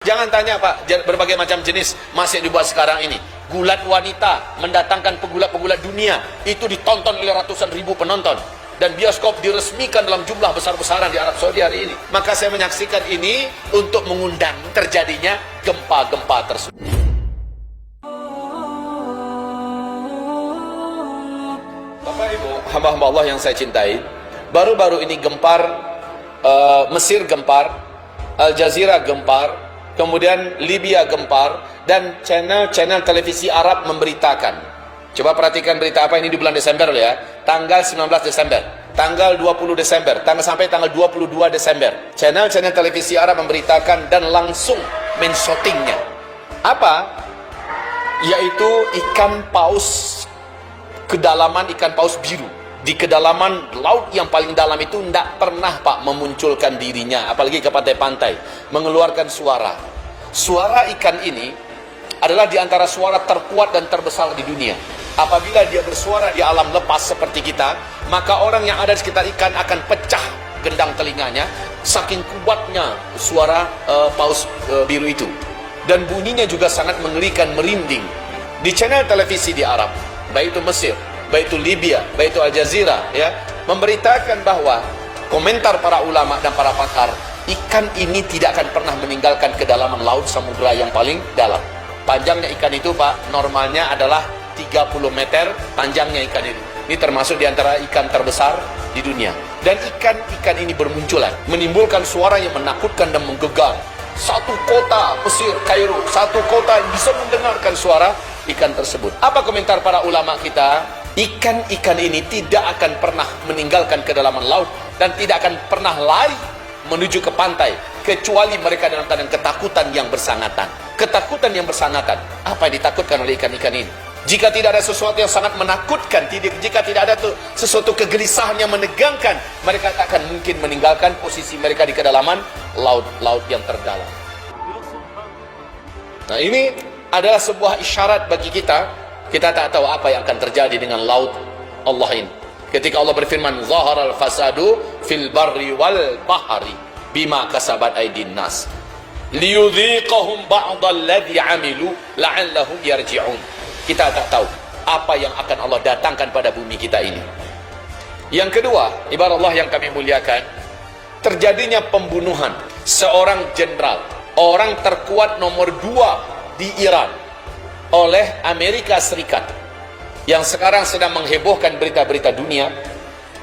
Jangan tanya Pak, berbagai macam jenis masih dibuat sekarang ini. Gulat wanita mendatangkan pegulat-pegulat dunia, itu ditonton oleh ratusan ribu penonton. Dan bioskop diresmikan dalam jumlah besar-besaran di Arab Saudi hari ini. Maka saya menyaksikan ini untuk mengundang terjadinya gempa-gempa tersebut. Bapak Ibu, hamba-hamba Allah yang saya cintai, baru-baru ini gempar, Mesir gempar, Al Jazeera gempar, kemudian Libya gempar, dan channel-channel televisi Arab memberitakan. Coba perhatikan berita apa ini di bulan Desember ya. Tanggal 19 Desember, tanggal 20 Desember, sampai tanggal 22 Desember. Channel-channel televisi Arab memberitakan dan langsung men-shootingnya. Apa? Yaitu ikan paus, kedalaman ikan paus biru. Di kedalaman laut yang paling dalam itu tidak pernah Pak memunculkan dirinya, apalagi ke pantai-pantai, mengeluarkan suara. Suara ikan ini adalah di antara suara terkuat dan terbesar di dunia. Apabila dia bersuara di alam lepas seperti kita, maka orang yang ada di sekitar ikan akan pecah gendang telinganya, saking kuatnya suara paus biru itu. Dan bunyinya juga sangat mengerikan, merinding. Di channel televisi di Arab, baik itu Mesir, baik itu Libya, baik itu Al Jazeera, ya, memberitakan bahwa komentar para ulama dan para pakar, ikan ini tidak akan pernah meninggalkan kedalaman laut samudera yang paling dalam. Panjangnya ikan itu Pak, normalnya adalah 30 meter panjangnya ikan ini. Ini termasuk diantara ikan terbesar di dunia. Dan ikan-ikan ini bermunculan, menimbulkan suara yang menakutkan dan menggegam. Satu kota Mesir, Kairo, satu kota yang bisa mendengarkan suara ikan tersebut. Apa komentar para ulama kita? Ikan-ikan ini tidak akan pernah meninggalkan kedalaman laut dan tidak akan pernah lari menuju ke pantai kecuali mereka dalam keadaan ketakutan yang bersangatan. Ketakutan yang bersangatan. Apa yang ditakutkan oleh ikan-ikan ini? Jika tidak ada sesuatu yang sangat menakutkan, jika tidak ada sesuatu kegelisahan yang menegangkan, mereka tak akan mungkin meninggalkan posisi mereka di kedalaman laut yang terdalam. Nah, ini adalah sebuah isyarat bagi kita. Kita tak tahu apa yang akan terjadi dengan laut Allah ini. Ketika Allah berfirman, "Zaharal fasadu fil barri wal bahri bima kasabat aydin nas liyudhiqahum ba'dal ladzi 'amilu la'allahum yarji'un." Kita tak tahu apa yang akan Allah datangkan pada bumi kita ini. Yang kedua, ibarat Allah yang kami muliakan, terjadinya pembunuhan seorang jenderal, orang terkuat nomor 2 di Iran, oleh Amerika Serikat, yang sekarang sedang menghebohkan berita-berita dunia,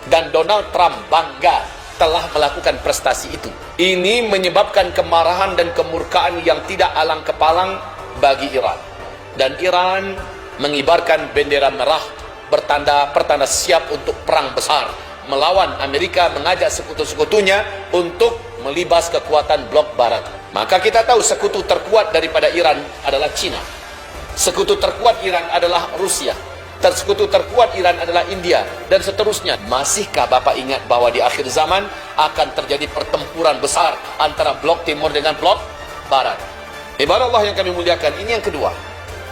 dan Donald Trump bangga telah melakukan prestasi itu. Ini menyebabkan kemarahan dan kemurkaan yang tidak alang kepalang bagi Iran. Dan Iran mengibarkan bendera merah pertanda siap untuk perang besar melawan Amerika, mengajak sekutu-sekutunya untuk melibas kekuatan blok barat. Maka kita tahu sekutu terkuat daripada Iran adalah Cina. Sekutu terkuat Iran adalah Rusia. Sekutu terkuat Iran adalah India, dan seterusnya. Masihkah Bapak ingat bahwa di akhir zaman akan terjadi pertempuran besar antara blok timur dengan blok barat? Ibarat Allah yang kami muliakan, ini yang kedua.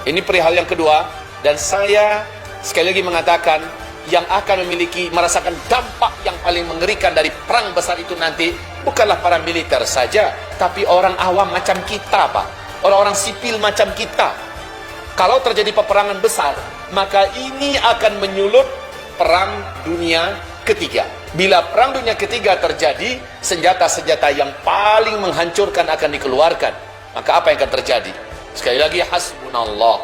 Ini perihal yang kedua, dan saya sekali lagi mengatakan, yang akan merasakan dampak yang paling mengerikan dari perang besar itu nanti bukanlah para militer saja, tapi orang awam macam kita Pak, orang-orang sipil macam kita. Kalau terjadi peperangan besar, maka ini akan menyulut perang dunia ketiga. Bila perang dunia ketiga terjadi, senjata-senjata yang paling menghancurkan akan dikeluarkan. Maka apa yang akan terjadi? Sekali lagi, hasbunallah.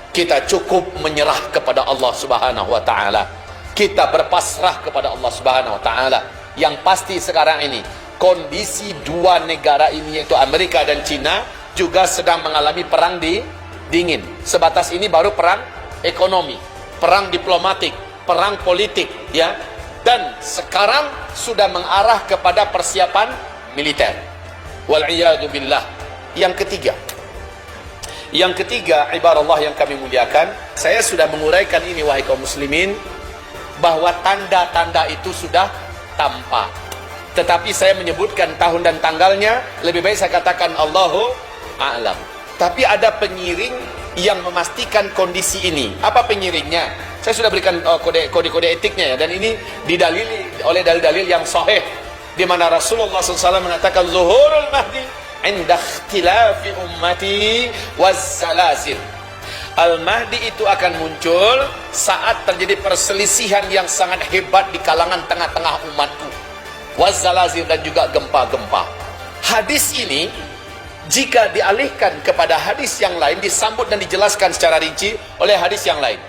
Kita cukup menyerah kepada Allah Subhanahu wa taala. Kita berpasrah kepada Allah Subhanahu wa taala. Yang pasti sekarang ini, kondisi dua negara ini, yaitu Amerika dan Cina, juga sedang mengalami perang dingin. Sebatas ini baru perang ekonomi, perang diplomatik, perang politik, ya. Dan sekarang sudah mengarah kepada persiapan militer. Wal'iyadu billah. Yang ketiga, ibarat Allah yang kami muliakan, saya sudah menguraikan ini wahai kaum muslimin, bahwa tanda-tanda itu sudah tampak. Tetapi saya menyebutkan tahun dan tanggalnya, lebih baik saya katakan Allahu a'lam. Tapi ada penyiring yang memastikan kondisi ini. Apa penyiringnya? Saya sudah berikan kode-kode etiknya ya, dan ini didalili oleh dalil-dalil yang sahih, di mana Rasulullah SAW mengatakan zuhurul mahdi inda ikhtilafi ummati wazzalazil. Al-Mahdi itu akan muncul saat terjadi perselisihan yang sangat hebat di kalangan tengah-tengah umatku, wazzalazil, dan juga gempa-gempa. Hadis ini jika dialihkan kepada hadis yang lain, disambut dan dijelaskan secara rinci oleh hadis yang lain.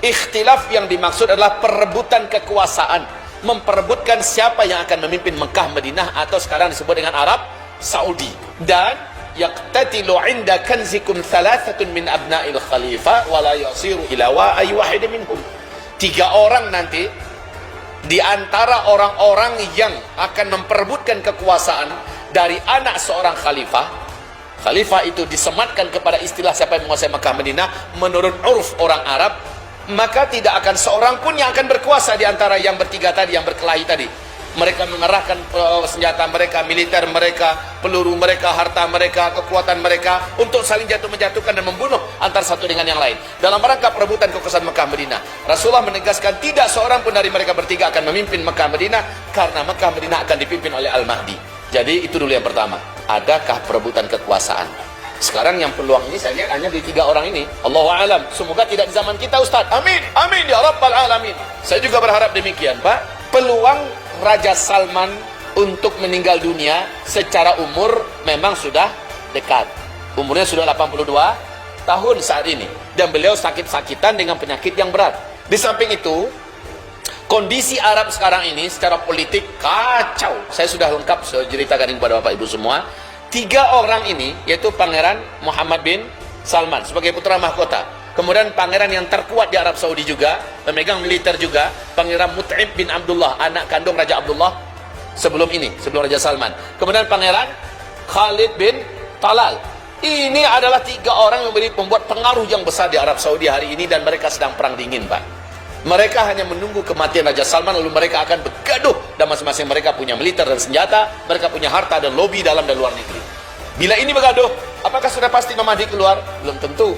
Ikhtilaf yang dimaksud adalah perebutan kekuasaan, memperebutkan siapa yang akan memimpin Mekah, Madinah, atau sekarang disebut dengan Arab Saudi. Dan yaqtatilu inda kanzikum thalathatun min abna'il khalifah wa la yasiru ila wahid minhum. 3 orang nanti di antara orang-orang yang akan memperebutkan kekuasaan dari anak seorang khalifah. Khalifah itu disematkan kepada istilah siapa yang menguasai Mekah, Madinah menurut uruf orang Arab. Maka tidak akan seorang pun yang akan berkuasa di antara yang bertiga tadi, yang berkelahi tadi. Mereka mengerahkan senjata mereka, militer mereka, peluru mereka, harta mereka, kekuatan mereka untuk saling menjatuhkan dan membunuh antara satu dengan yang lain dalam rangka perebutan kekuasaan Mekah, Madinah. Rasulullah menegaskan tidak seorang pun dari mereka bertiga akan memimpin Mekah, Madinah, karena Mekah, Madinah akan dipimpin oleh Al-Mahdi. Jadi itu dulu yang pertama. Adakah perebutan kekuasaan? Sekarang yang peluang ini saya lihat hanya di 3 orang ini. Allahu a'lam. Semoga tidak di zaman kita, Ustaz. Amin. Amin ya rabbal alamin. Saya juga berharap demikian, Pak. Peluang Raja Salman untuk meninggal dunia secara umur memang sudah dekat. Umurnya sudah 82 tahun saat ini. Dan beliau sakit-sakitan dengan penyakit yang berat. Di samping itu, kondisi Arab sekarang ini secara politik kacau. Saya sudah lengkap saya ceritakan kepada Bapak Ibu semua. 3 orang ini, yaitu Pangeran Muhammad bin Salman sebagai putra mahkota, kemudian pangeran yang terkuat di Arab Saudi juga, pemegang militer juga, Pangeran Mut'im bin Abdullah, anak kandung Raja Abdullah sebelum ini, sebelum Raja Salman, kemudian Pangeran Khalid bin Talal. Ini adalah 3 orang yang membuat pengaruh yang besar di Arab Saudi hari ini, dan mereka sedang perang dingin, Pak. Mereka hanya menunggu kematian Raja Salman, lalu mereka akan bergaduh, dan masing-masing mereka punya militer dan senjata, mereka punya harta dan lobi dalam dan luar negeri. Bila ini bergaduh, apakah sudah pasti Imam Mahdi keluar? Belum tentu.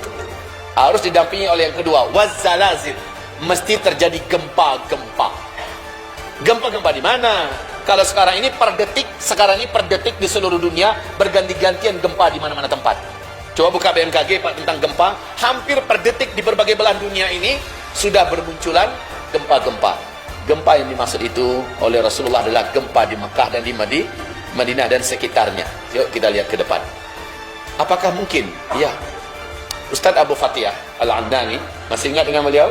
Harus didampingi oleh yang kedua, wazzalazil. Mesti terjadi gempa-gempa. Gempa-gempa di mana? Kalau sekarang ini per detik di seluruh dunia berganti-gantian gempa di mana-mana tempat. Coba buka BMKG Pak tentang gempa, hampir per detik di berbagai belahan dunia ini sudah bermunculan gempa-gempa. Gempa yang dimaksud itu oleh Rasulullah adalah gempa di Mekah dan di Madinah dan sekitarnya. Yuk kita lihat ke depan. Apakah mungkin? Ya. Ustadz Abu Fatihah Al-Andani, masih ingat dengan beliau?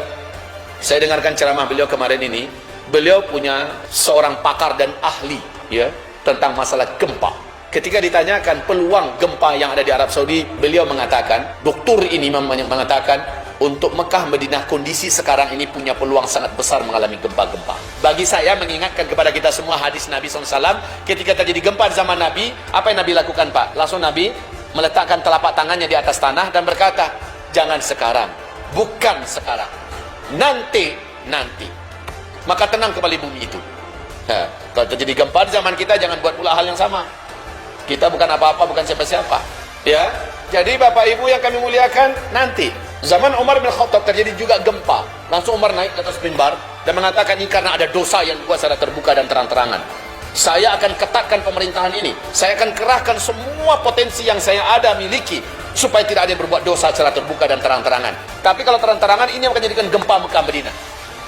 Saya dengarkan ceramah beliau kemarin ini. Beliau punya seorang pakar dan ahli ya tentang masalah gempa. Ketika ditanyakan peluang gempa yang ada di Arab Saudi, beliau mengatakan, doktor ini mengatakan, untuk Mekah, Madinah kondisi sekarang ini punya peluang sangat besar mengalami gempa-gempa. Bagi saya mengingatkan kepada kita semua hadis Nabi SAW, ketika terjadi gempa di zaman Nabi, apa yang Nabi lakukan, Pak? Langsung Nabi meletakkan telapak tangannya di atas tanah dan berkata, jangan sekarang, bukan sekarang, nanti. Maka tenang kembali bumi itu. Kalau terjadi gempa di zaman kita, jangan buat pula hal yang sama. Kita bukan apa-apa, bukan siapa-siapa. Ya, jadi Bapak Ibu yang kami muliakan, nanti zaman Umar bin Khattab terjadi juga gempa. Langsung Umar naik ke atas mimbar dan mengatakan ini karena ada dosa yang dibuat secara terbuka dan terang-terangan. Saya akan ketatkan pemerintahan ini. Saya akan kerahkan semua potensi yang saya ada miliki supaya tidak ada yang berbuat dosa secara terbuka dan terang-terangan. Tapi kalau terang-terangan ini akan jadikan gempa Mekah Madinah.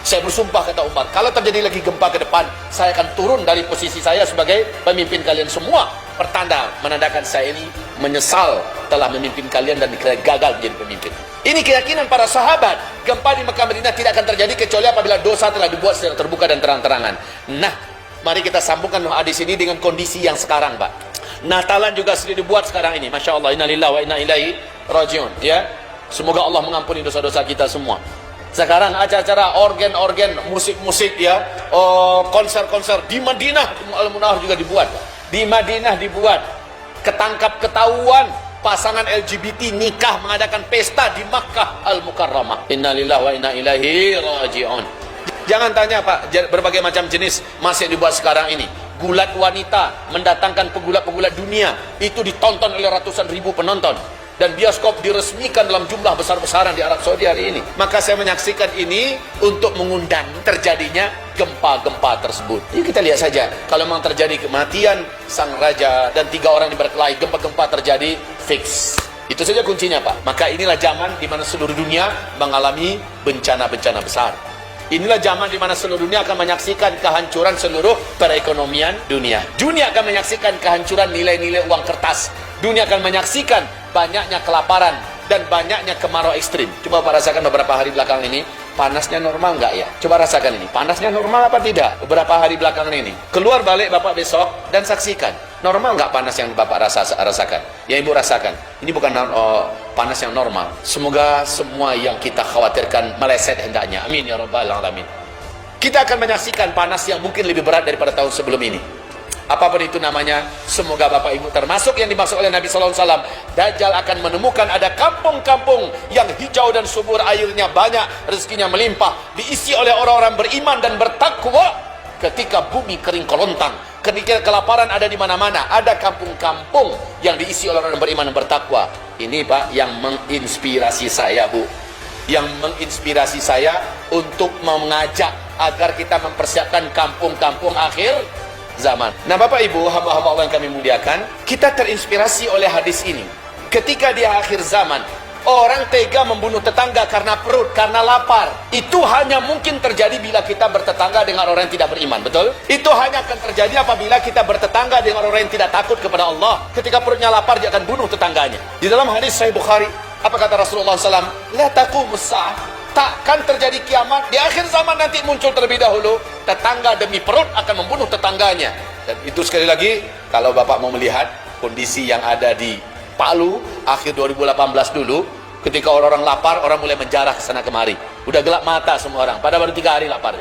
Saya bersumpah, kata Umar, kalau terjadi lagi gempa ke depan, saya akan turun dari posisi saya sebagai pemimpin kalian semua. Pertanda menandakan saya ini menyesal telah memimpin kalian dan gagal menjadi pemimpin. Ini keyakinan para sahabat. Gempa di Mekah Madinah tidak akan terjadi kecuali apabila dosa telah dibuat secara terbuka dan terang-terangan. Nah, mari kita sambungkan hadis ini dengan kondisi yang sekarang, Pak. Natalan juga sudah dibuat sekarang ini. Masya Allah, inna lillahi wa inna ilaihi rajiun. Ya, semoga Allah mengampuni dosa-dosa kita semua. Sekarang acara-acara organ-organ, musik-musik ya, konser-konser di Madinah, Al-Munawwarah juga dibuat. Di Madinah dibuat. Ketangkap ketahuan pasangan LGBT nikah mengadakan pesta di Makkah Al-Mukarramah. Innalillahi wa inna ilaihi raji'un. Jangan tanya, Pak, berbagai macam jenis masih dibuat sekarang ini. Gulat wanita mendatangkan pegulat-pegulat dunia, itu ditonton oleh ratusan ribu penonton. dan bioskop diresmikan dalam jumlah besar-besaran di Arab Saudi hari ini. Maka saya menyaksikan ini untuk mengundang terjadinya gempa-gempa tersebut. Ini kita lihat saja, kalau memang terjadi kematian sang raja dan 3 orang yang berkelahi, gempa-gempa terjadi, fix. Itu saja kuncinya, Pak. Maka inilah zaman di mana seluruh dunia mengalami bencana-bencana besar. Inilah zaman di mana seluruh dunia akan menyaksikan kehancuran seluruh perekonomian dunia. Dunia akan menyaksikan kehancuran nilai-nilai uang kertas. Dunia akan menyaksikan banyaknya kelaparan dan banyaknya kemarau ekstrim. Coba Bapak rasakan beberapa hari belakangan ini, panasnya normal nggak ya? Coba rasakan ini, panasnya normal apa tidak? Beberapa hari belakangan ini. Keluar balik Bapak besok dan saksikan. Normal nggak panas yang Bapak rasakan? Ya Ibu rasakan. Ini bukan panas yang normal. Semoga semua yang kita khawatirkan meleset hendaknya. Amin ya rabbal alamin. Kita akan menyaksikan panas yang mungkin lebih berat daripada tahun sebelum ini. Apapun itu namanya, semoga Bapak Ibu termasuk yang dimaksud oleh Nabi SAW. Dajjal akan menemukan ada kampung-kampung yang hijau dan subur, airnya banyak, rezekinya melimpah, diisi oleh orang-orang beriman dan bertakwa. Ketika bumi kering kerontang, ketika kelaparan ada di mana-mana, ada kampung-kampung yang diisi oleh orang beriman dan bertakwa. Ini Pak yang menginspirasi saya, Bu. Yang menginspirasi saya untuk mengajak agar kita mempersiapkan kampung-kampung akhir zaman. Nah Bapak Ibu, hamba-hamba Allah yang kami muliakan, kita terinspirasi oleh hadis ini. Ketika di akhir zaman, orang tega membunuh tetangga karena perut, karena lapar. Itu hanya mungkin terjadi bila kita bertetangga dengan orang yang tidak beriman, betul? Itu hanya akan terjadi apabila kita bertetangga dengan orang yang tidak takut kepada Allah. Ketika perutnya lapar, dia akan bunuh tetangganya. Di dalam hadis Sahih Bukhari, apa kata Rasulullah SAW? La taqumus sa'ah. Takkan terjadi kiamat. Di akhir zaman nanti muncul terlebih dahulu, tetangga demi perut akan membunuh tetangganya. Dan itu sekali lagi, kalau Bapak mau melihat kondisi yang ada di Palu akhir 2018 dulu, ketika orang-orang lapar, orang mulai menjarah ke sana kemari. Udah gelap mata semua orang, pada baru 3 hari lapar.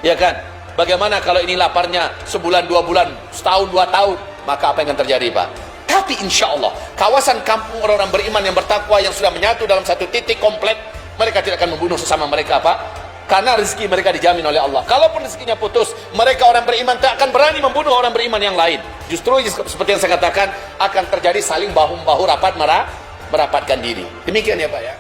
Ya kan? Bagaimana kalau ini laparnya sebulan, 2 bulan, setahun, 2 tahun? Maka apa yang akan terjadi, Pak? Tapi insya Allah, kawasan kampung orang-orang beriman yang bertakwa yang sudah menyatu dalam satu titik komplek, mereka tidak akan membunuh sesama mereka, Pak. Karena rezeki mereka dijamin oleh Allah. Kalaupun rezekinya putus, mereka orang beriman tak akan berani membunuh orang beriman yang lain. Justru seperti yang saya katakan, akan terjadi saling bahu-bahu rapat merapatkan diri. Demikian ya Pak ya.